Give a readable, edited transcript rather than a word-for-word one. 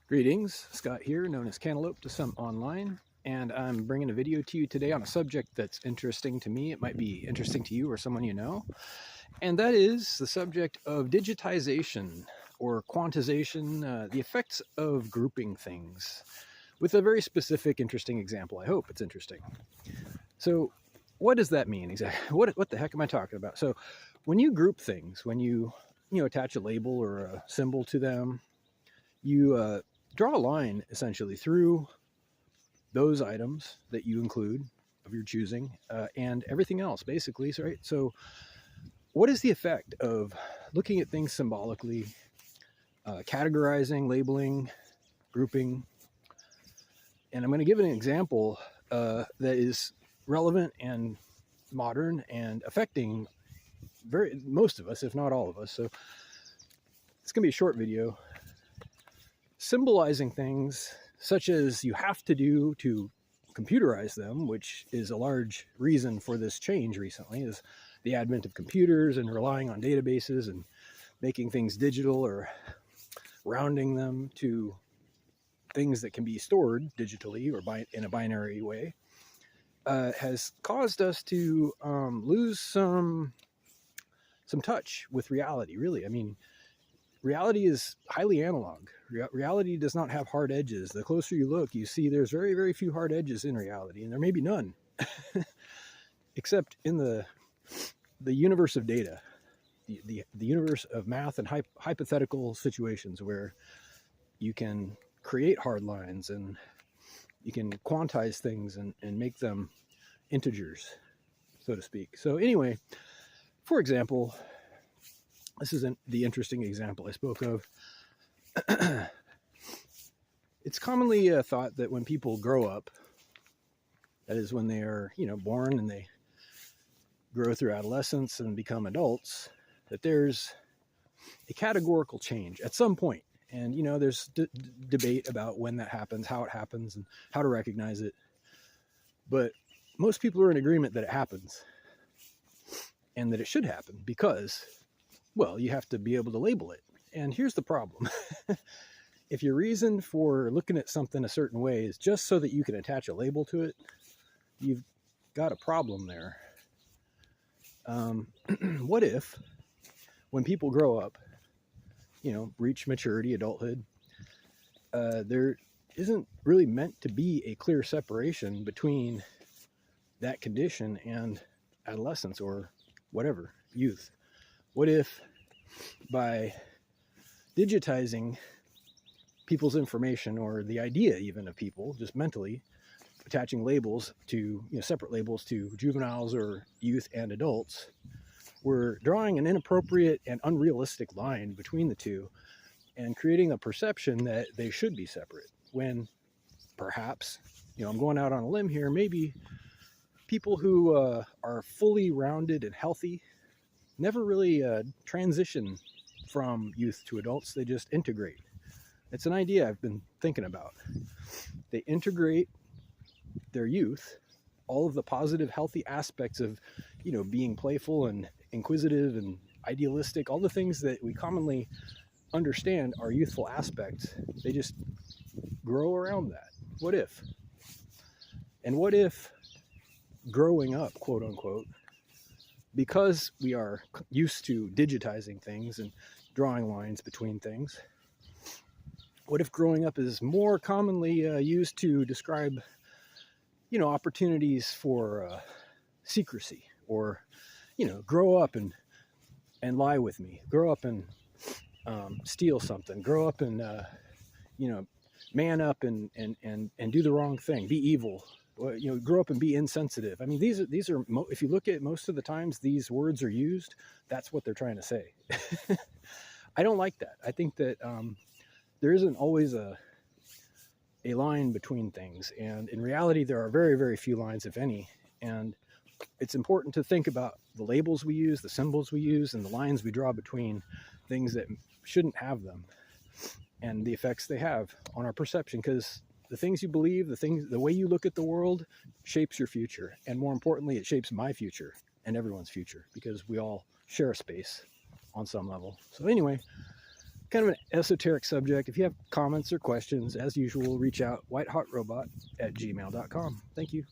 Greetings, Scott here, known as Cantaloupe to some online, and I'm bringing a video to you today on a subject that's interesting to me. It might be interesting to you or someone you know, and that is the subject of digitization or quantization, the effects of grouping things, with a very specific, interesting example. I hope it's interesting. So, what does that mean exactly? What the heck am I talking about? So, when you group things, when you attach a label or a symbol to them, you draw a line essentially through those items that you include of your choosing and everything else basically. So, right? So what is the effect of looking at things symbolically, categorizing, labeling, grouping? And I'm going to give an example that is relevant and modern and affecting most of us, if not all of us. So it's going to be a short video symbolizing things such as you have to do to computerize them, which is a large reason for this change recently, is the advent of computers and relying on databases and making things digital or rounding them to things that can be stored digitally or in a binary way, has caused us to lose some touch with reality, really. I mean, reality is highly analog. Reality does not have hard edges. The closer you look, you see there's very, very few hard edges in reality, and there may be none, except in the universe of data, the universe of math and hypothetical situations where you can create hard lines and you can quantize things and make them integers, so to speak. So anyway, for example, this is the interesting example I spoke of. It's commonly thought that when people grow up, that is when they are, born and they grow through adolescence and become adults, that there's a categorical change at some point. And, there's debate about when that happens, how it happens, and how to recognize it. But most people are in agreement that it happens and that it should happen because, well, you have to be able to label it. And here's the problem. If your reason for looking at something a certain way is just so that you can attach a label to it, you've got a problem there. What if, when people grow up, reach maturity, adulthood, there isn't really meant to be a clear separation between that condition and adolescence or whatever, youth? What if by digitizing people's information, or the idea even of people just mentally attaching labels to, separate labels to juveniles or youth and adults, we're drawing an inappropriate and unrealistic line between the two and creating a perception that they should be separate, when perhaps, I'm going out on a limb here, maybe people who are fully rounded and healthy never really transition from youth to adults. They just integrate. It's an idea I've been thinking about. They integrate their youth, all of the positive, healthy aspects of, being playful and inquisitive and idealistic, all the things that we commonly understand are youthful aspects. They just grow around that. What if? And what if growing up, quote unquote, because we are used to digitizing things and drawing lines between things, what if growing up is more commonly used to describe, opportunities for secrecy, or, grow up and lie with me, grow up and steal something, grow up and, man up and do the wrong thing, be evil, grow up and be insensitive. I mean, these are if you look at most of the times these words are used, that's what they're trying to say. I don't like that. I think that there isn't always a line between things, and in reality there are very, very few lines, if any. And it's important to think about the labels we use, the symbols we use, and the lines we draw between things that shouldn't have them, and the effects they have on our perception, because the things you believe, the way you look at the world shapes your future, and more importantly, it shapes my future and everyone's future, because we all share a space on some level. So anyway, kind of an esoteric subject. If you have comments or questions, as usual, reach out whitehotrobot@gmail.com. Thank you.